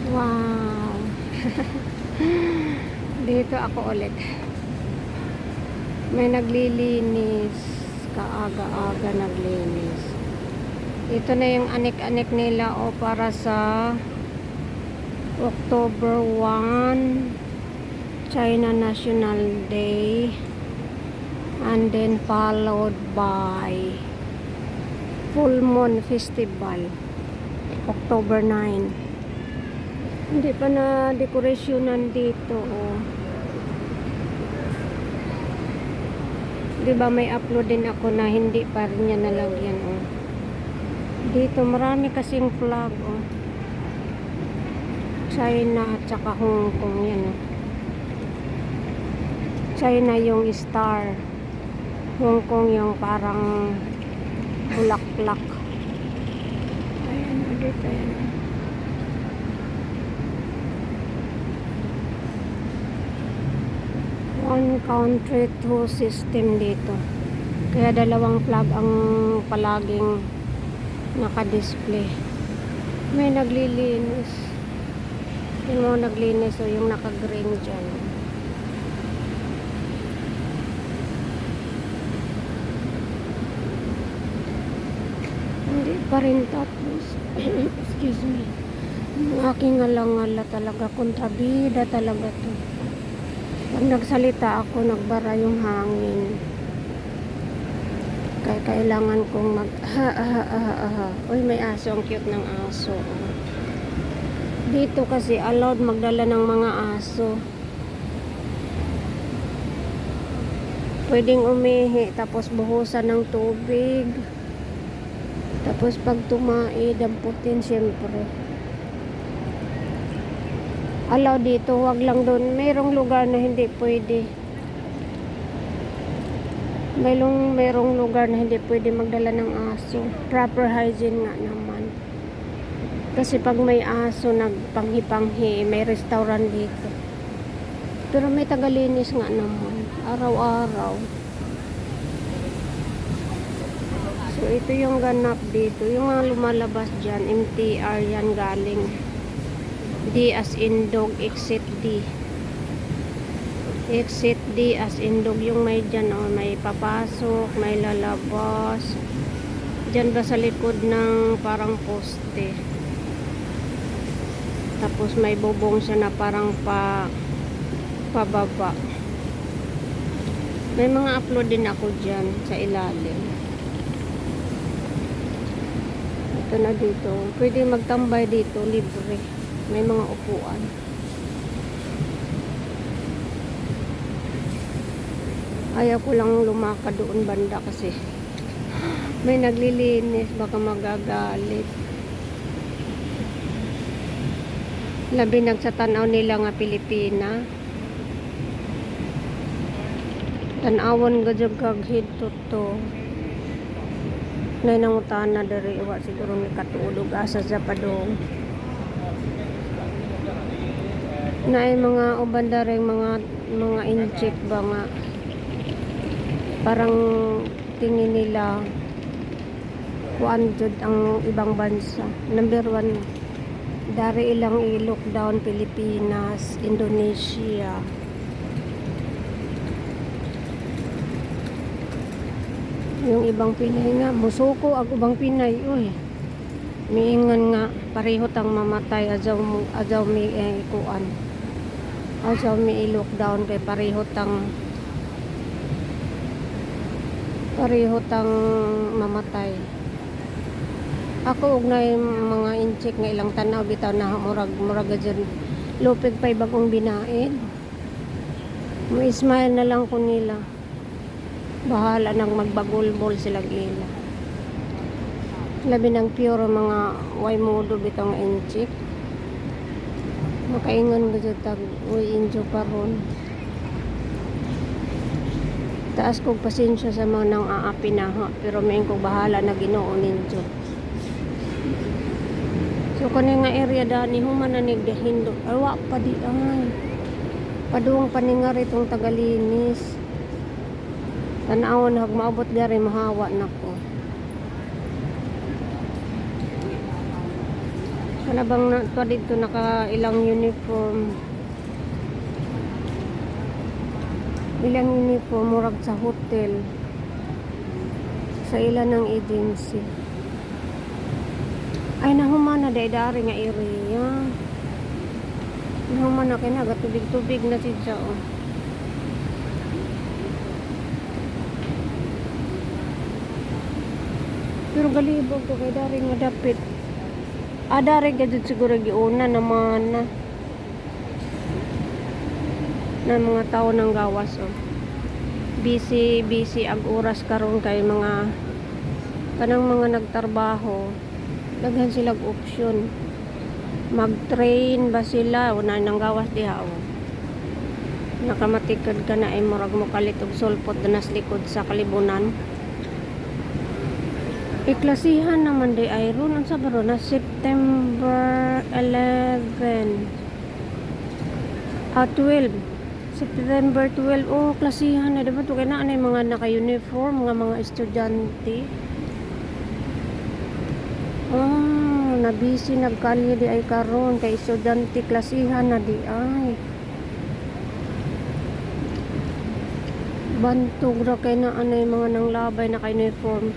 Wow. Dito ako ulit. May naglilinis. Kaaga-aga naglinis. Ito na yung anik-anik nila para sa October 1, China National Day, and then followed by Full Moon Festival, October 9. Hindi pa na dekorasyonan dito, oh. Diba may upload din ako na hindi pa rin niya nalagyan, oh. Dito marami kasing flag, oh. China at saka Hong Kong, yan, oh. China yung star, Hong Kong yung parang bulaklak. Ayan, oh, dito, ayan, oh. One country, two system dito. Kaya dalawang flag ang palaging naka-display. May naglilinis. Yung mga naglinis o yung naka-green dyan. Hindi pa rin tapos. Excuse me. Yung aking alangala talaga. Kontrabida talaga to. Pag nagsalita ako, nagbara yung hangin. Kaya kailangan kong mag Uy, may aso. Ang cute ng aso. Dito kasi allowed magdala ng mga aso. Pwedeng umihi, tapos buhusan ng tubig. Tapos pag tumai, damputin syempre. Allow dito, wag lang doon. Mayroong lugar na hindi pwede. Mayroong lugar na hindi pwede magdala ng aso. Proper hygiene nga naman. Kasi pag may aso nagpanghi-panghi, may restaurant dito. Pero may tagalinis nga naman. Araw-araw. So ito yung ganap dito. Yung mga lumalabas dyan, MTR yan galing. D as in dog, exit D. Exit D as in dog. Yung may dyan, oh, may papasok, may lalabas. Dyan ba sa likod ng parang poste. Tapos may bubong siya na parang pababa. May mga upload din ako dyan sa ilalim. Ito na dito. Pwede magtambay dito, libre. May mga upuan. Ayaw ko lang lumakad doon banda kasi may naglilinis, baka magagalit. Labi nagsatanaw nila nga Pilipina. Tanawon gajag kaghid to. Nay nangutana diri wa siguro ni katulog asa sa padong. Naay mga ubandareng mga incheck ba nga parang tingin nila kuan jud ang ibang bansa. Number 1, dari ilang i-lockdown Pilipinas, Indonesia. Yung ibang Pinay nga musuko ang ubang Pinay, uy. Miingon nga pareho tang mamatay ajaw mi kuan. Ajaw mi i-lockdown kay pareho tang mamatay. Ako og na mga incheck nga ilang tanaw bitaw na murag dyan lupig pay bagong binaid. Mo smile na lang ko nila. Bahala nang magbagulbol sila ila. Labi ng pure mga way modo bitaw nga incheck. Makaingon ko tag uy injo paron. Taas kong pasensya sa mga nang aapi na ha, pero may kong bahala na Ginoo ninyo. So kani nga area dani human na nigdahindo. Awa pa di ay. Paduong paningar itong tagalinis. Tanawon hag maabot gari mahawa nako. Kanabang na to dito naka ilang uniform. Ilang uniform murag sa hotel. Sa ilan ng agency. Ay nahuman na dari nga area. Nahuman na kay nagatubig-tubig na siya oh. Pero galibog to kay dari nga dapit. Dari gadud siguro giuna naman na mga tao ng gawas oh. Busy ag oras karon kay mga kanang mga nagtrabaho. Daghan silang option. Mag-train ba sila o na nang gawas diha o. Nakamatikod ka na ay murag mo kalit og sulpot nas likod sa kalibunan. Iklasihan naman di ay ron unsa ba ron na September 11 12 September 12 oh klasihan na diba to kay naa na mga naka-uniform mga estudyante. Oh, nabisi nagkalye di ay karon kay estudyante klasihan na di ay. Bantog ra kay naa na mga nang labay na ka-uniform.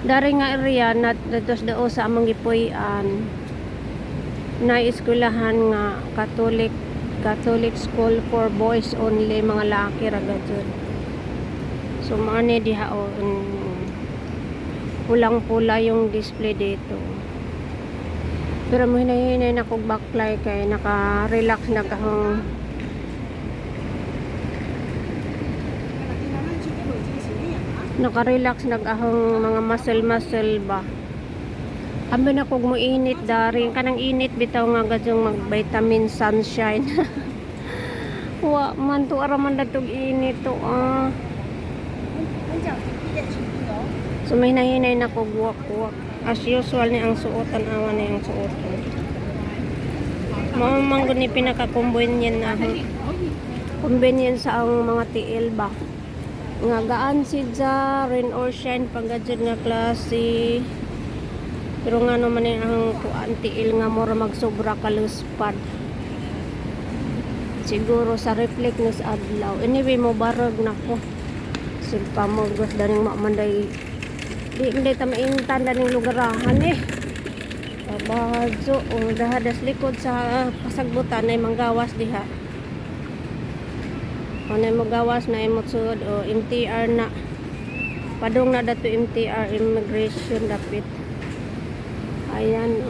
Dari nga area na dados dao sa among gipuy-an. Na eskwelahan nga Catholic school for boys only, mga laki ra gud. So maani diha o pulang-pula yung display dito. Pero mo hinay-hinay na kog backlight kay naka-relax na kahong naka-relax nag-ahong mga muscle ba. Ambi na kog mo init dari kanang init bitaw nga gadyong mag-vitamin sunshine. Wa man to ara man datog init to ah. So may nahinay na kog walk. As usual ni ang suotan awan na yung suotan. Mao man gud ni pinaka-convenient na convenient sa ang mga TL ba. Nga gaan sidya rain or shine paggadjud nga klase. Pero nga naman ang kuan tiil nga mura magsobra kaluspad. Siguro sa reflect na sa adlaw. Anyway mo barog na ko. Silpa mo gus daning mamanday. Di ta maintan daning lugarahan eh. Babadso o dahadas likod sa kasagbutan ay manggawas diha. O na mo gawas na imot sud o MTR na. Padung na dato MTR immigration dapit. Ayan,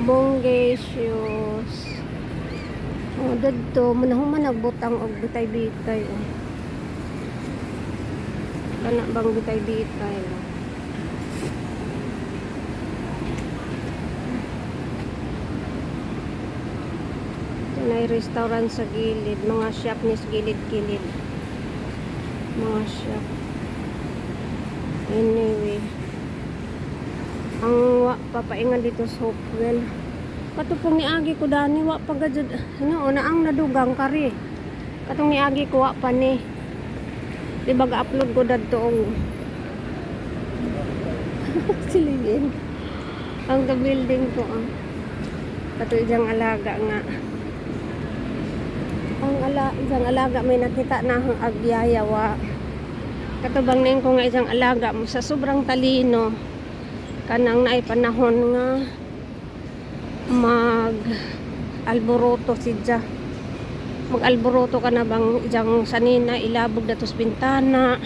Bonggesius. Dadto, manahong nagbutang og bitay-bitay. Kana bang bitay-bitay. Ito na restaurant sa gilid. Mga shop ni gilid-gilid. Mga shop. Anyway. Ang papaingan dito sa Hopewell. Katupong niagi ko dani wa pagajud ano na ang nadugang kari. Katong niagi ko wa pa ni. Di ba ga-upload ko dadto og silingin. Ang building ko Kato ijang alaga nga. Ang ijang alaga may nakita na ang agyaya wa. Katubang ning ko nga ijang alaga mo sa sobrang talino. Kanang naay panahon nga mag alboroto sidya. Mag alboroto ka na bang ijang sanina ilabog datos bintana.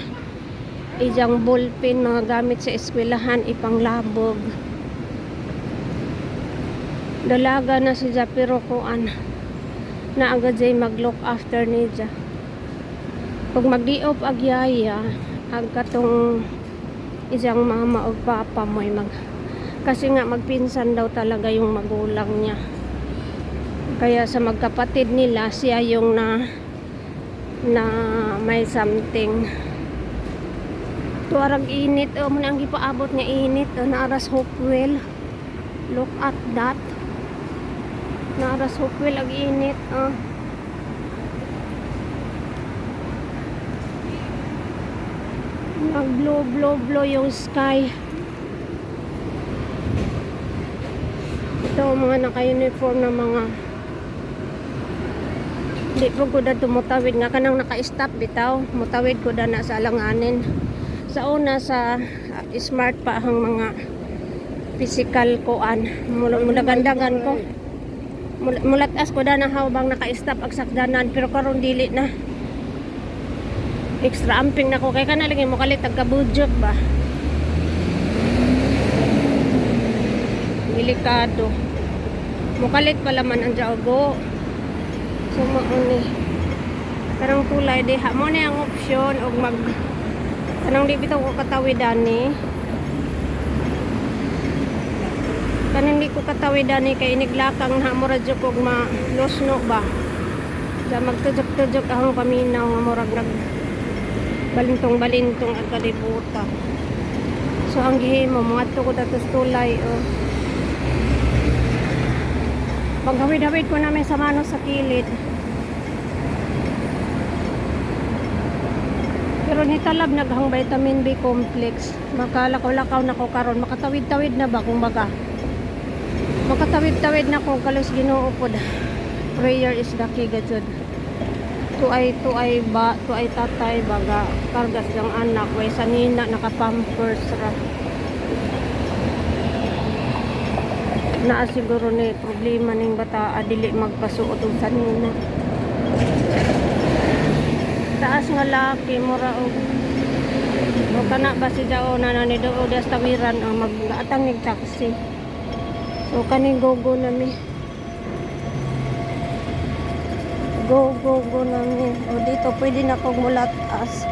Ijang ballpen mga gamit sa eskwelahan ipanglabog. Dalaga na sidya pero kuan na agad jay mag look after niya. Pag magdiop agyaya ag katong isang mama o papa mo kasi nga magpinsan daw talaga yung magulang niya. Kaya sa magkapatid nila siya yung na may something. Tuarag init mo na ang gipaabot nga init naaras Hopewell. Look at that. Naaras Hopewell ag init nag blow yung sky. Ito mga naka-uniform na mga di po ko da tumutawid nga kanang naka-stop bitaw. Mutawid ko da na sa alanganin. Sa una sa smart pa ang mga physical koan. Mulagandagan ko. Mulatas ko da na habang naka-stop ang sakdanan pero karon dili na. Extra amping na ko kay kana lagi mo kalit tagka-budget ba. Delikado. Mukalit pala man ang jago. So mauni. Karang tulay di ha mo na ang option og mag kanang di bitaw ko katawidan ni. Kanang di ko katawidan ni kay iniglakang na mo radyo kog malosno ba. Sa magtujok-tujok akong paminaw nga murag nag balintong-balintong ang kalibutan. So ang gihimo mga to ko datos tulay oh. Paghawid-hawid ko namin sa mano sa kilid. Pero nitalab naghang vitamin B complex. Makalakaw-lakaw na ko karon. Makatawid-tawid na ba kung baga? Makatawid-tawid na ko kalos Ginoo pod. Prayer is the key gud. Tuay tatay baga kargas ng anak way sanina naka-pampers ra. Naa siguro ni problema ning bata adili magpasuot og sanina. Taas nga laki mura og kana ba si Jao na ni do das tawiran ang mag-atang ning taxi. So kaning gogo nami. Go nami. O dito pwede na kog mulatas.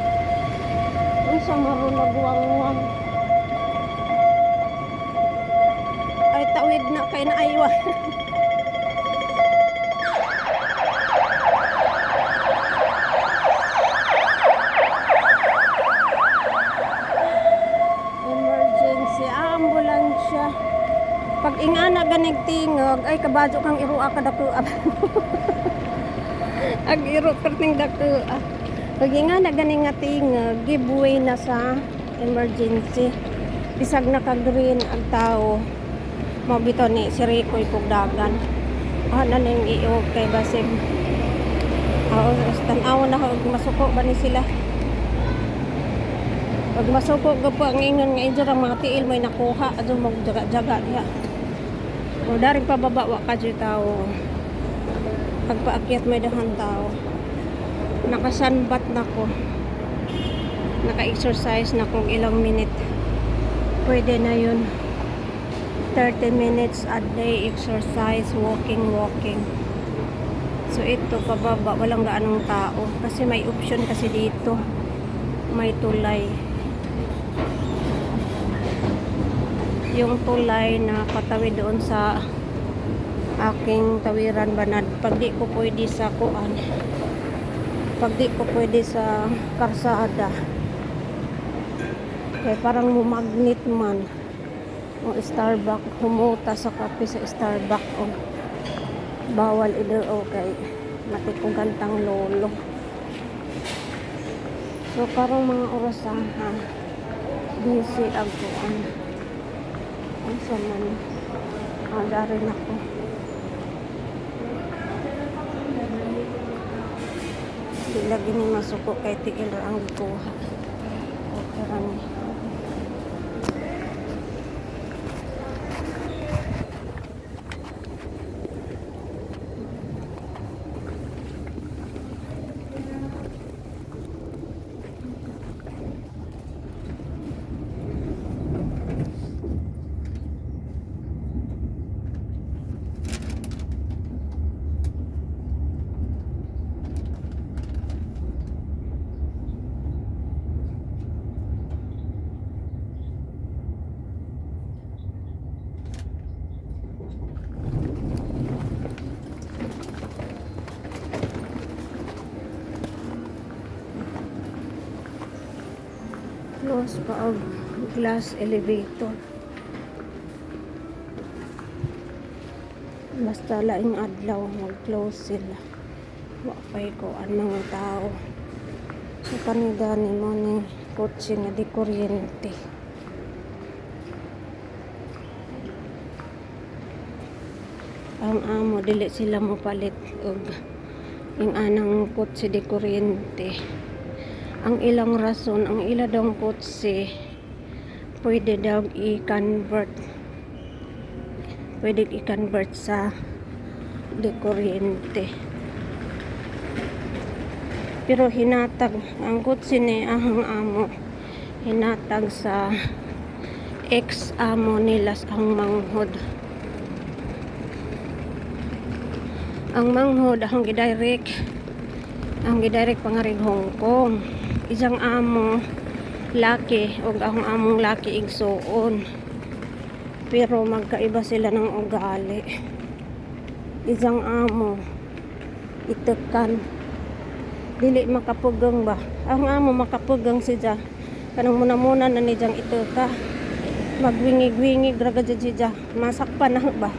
Unsa maro nagwang-wang. Tawid na kay naaywa. Emergency ambulansya. Pag ingana ganig tingog ay kabadyo kang irua ka dako. Ag iro perting dako. Pag ingana ganing nga tingog giveaway na sa emergency. Bisag naka-green ang tao. Mabito ni si Ricoy pugdagan. Na ning iyo kay basig. Tanaw na og masuko ba ni sila. Pag masuko ga po ang ingon nga injur ang mga tiil may nakuha adto mo jaga-jaga diha. O daring pababa wa ka jud tawo. Pagpaakyat may dahan tao. Nakasanbat na ko. Naka-exercise na kong ilang minute. Pwede na yun. 30 minutes a day exercise, walking. So ito pababa, walang gaanong tao kasi may option kasi dito. May tulay. Yung tulay na patawid doon sa aking tawiran banad. Pag di ko pwede sa kuan. Pag di ko pwede sa karsada. Kaya parang magnet man. O Starbucks, humuta sa kape sa Starbucks o bawal idol o kay matikong gantang lolo. So karong mga oras busy ako ang saman agarin ako. Di lagi ni masuko kay tiil ang kuha. Okay rani. Close pa og glass elevator. Basta laing adlaw mag-close sila. Wa pay ko ang mga tao. So kanida ni mo ni kotse nga di kuryente. ang amo dili sila mo palit og yung anang kotse de kuryente. Ang ilang rason, ang ila daw kotse pwede daw i-convert sa de kuryente. Pero hinatag ang kotse ni ahang amo, hinatag sa ex amo nila ang manghod. Ang manghod ang gidirect pangarig Hong Kong. Isang amo laki og ang among laki igsuon, pero magkaiba sila ng ugali. Isang amo itekan dili makapugang ba, ang amo makapugang siya kanang muna na ni jang iteka magwingig-wingig raga siya masakpan na ba,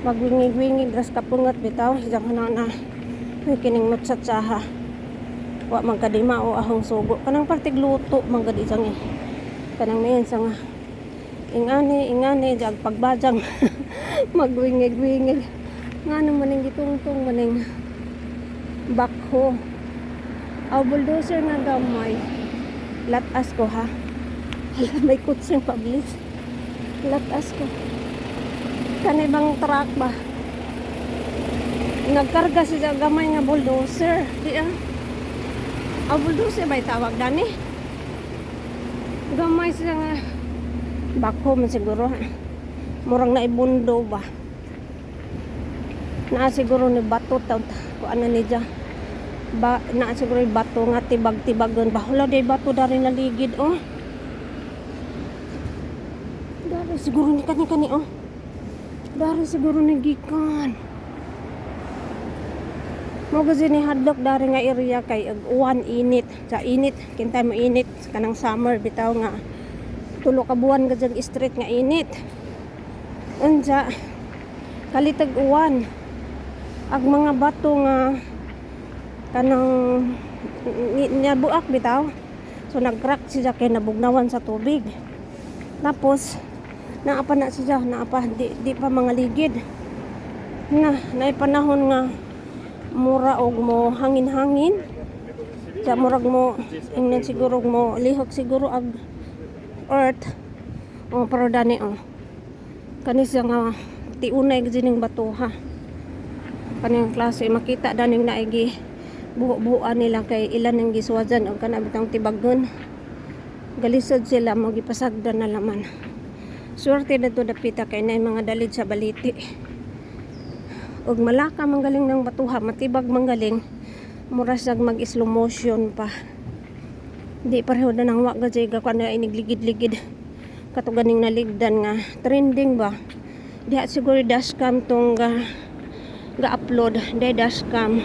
magwingig-wingig ras kapungat bitaw siya na kining nutsatsaha wa magkadima o ahong sugo kanang partig luto manggad isang kanang mensa nga ingani jag pagbajang magwingig-wingig ngano maning gitungtong maning bakho aw bulldozer nga gamay latas ko ha. Hala, may kutseng pablis latas ko kanibang truck ba nagkarga siya gamay nga bulldozer di aw bulldozer ba tawag dani gamay siya nga bakho man siguro murang naibundo ba na siguro ni bato taw ko ano ni dya ba na siguro ni bato nga tibag-tibagon ba hala day bato dari naligid oh dari siguro ni kani oh dari siguro ni gikan mo gazin ni hadlok dari nga area kay uwan init sa init kintay mo init kanang summer bitaw nga tulo ka buwan gazag street nga init unsa kalitag uwan ag mga bato nga kanang nabuak bitaw so nag-crack siya kay nabugnawan sa tubig tapos naapa na siya naapa di pa mga ligid na panahon nga mura og mo hangin-hangin sa murag mo ingnan siguro mo lihok siguro ag earth o pero dani kani siya nga tiunay gining batuha kanang klase makita daning naigi buho-buhoan nila kay ilan ang giswajan og kana bitang tibagon galisod sila magipasagdan na laman swerte dito dapita kay nay mga dalid sa baliti og malaka manggaling ng batuha matibag manggaling mura sag mag slow motion pa di pareho na nang wa gajay ga kana inigligid-ligid katuganing naligdan nga trending ba diha siguro dashcam tong ga-upload day dashcam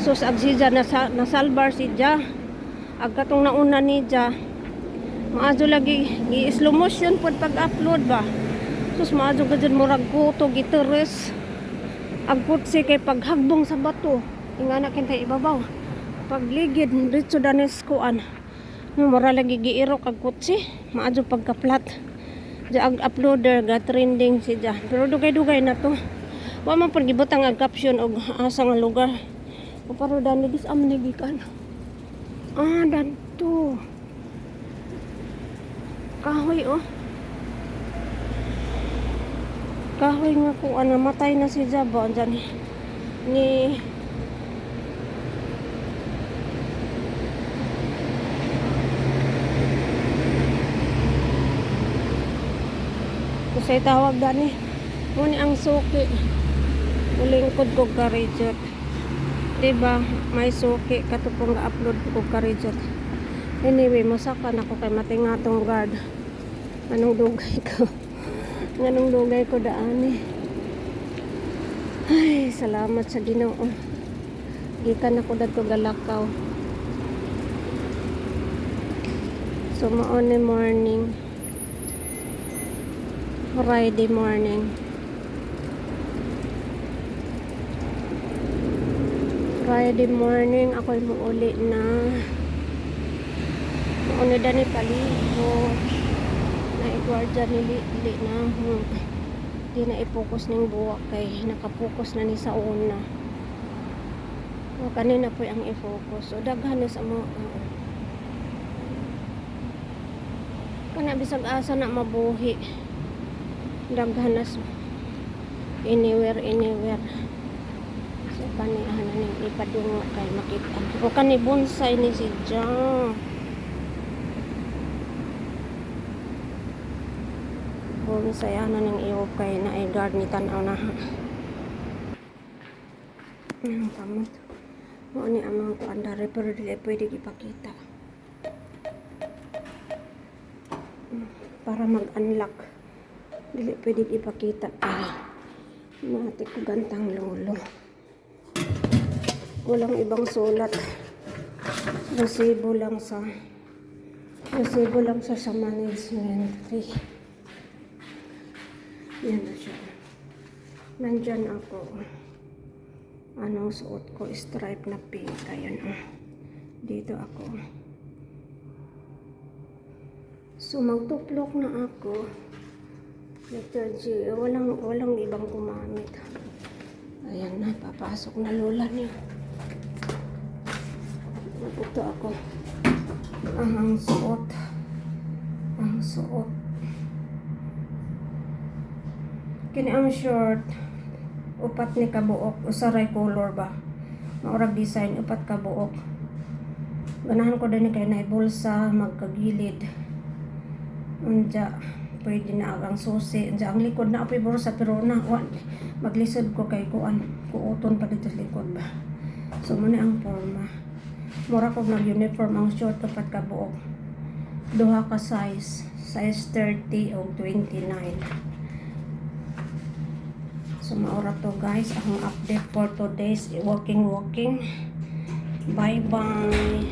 so sa agsija nasalbar si ja ag katong nauna ni ja maazo lagi i-slow motion pod pag-upload ba sus maazo gajud murag kuto giteres ag kutsi kay paghagbong sa bato ingana kintay ibabaw pagligid diretso danis kuan mura lagi giirok ag kutsi maazo pagkaplat ja ag uploader ga trending si ja pero dugay-dugay na to wa man pud gibutang ag caption og asa nga lugar o paro dani dis am nigikan danto kahoy kahoy nga kuan namatay na si Jabo andyan ni kusay tawag dani muni ang suki ulingkod ko karijot diba may suki katupong ga-upload ko karijot anyway masakan ako kay matingatong guard anong dugay ko daani ay salamat sa Ginoo gikan ako dadto galakaw so maon ni morning Friday morning ako'y muuli na mauna dani paliho na igwardya nili na di na i-focus ning buwak kay nakapokus na ni sa una. O kanina po ang i-focus. O daghan na sa mo. Kana bisag asa na mabuhi. Daghan na anywhere. So kani ana ning ipadungo kay makita. O kani bonsai ni si Jang. Bonsai ana ning iop kay na ay guard ni tan-aw na. Kamot. Mo ni amang ko andare pero dili pwede ipakita. Para mag-unlock. Dili pwede ipakita kay mati ko gantang lolo. Walang ibang sulat. Resibo lang sa management fee. Yan na siya. Nandyan ako. Anong suot ko? Stripe na pink. Ayan dito ako. So magtuplok na ako. Walang ibang gumamit. Ayan na, papasok na lola niya. Ito ako. Ang suot. Kini ang short. Upat ni kabuok. Usaray color ba? Maurag design. Upat kabuok. Ganahan ko din kay na bulsa magkagilid. Unja. Pwede na ang susi. Unja ang likod na apoy bulsa pero na maglisod ko kay kuan. Kuuton pa dito sa likod ba? So muna ang forma. Mura ko nag-uniform ang short upat kabuok. Duha ka size. Size 30 o 29. So maura to guys, akong update for today's walking. Bye bye.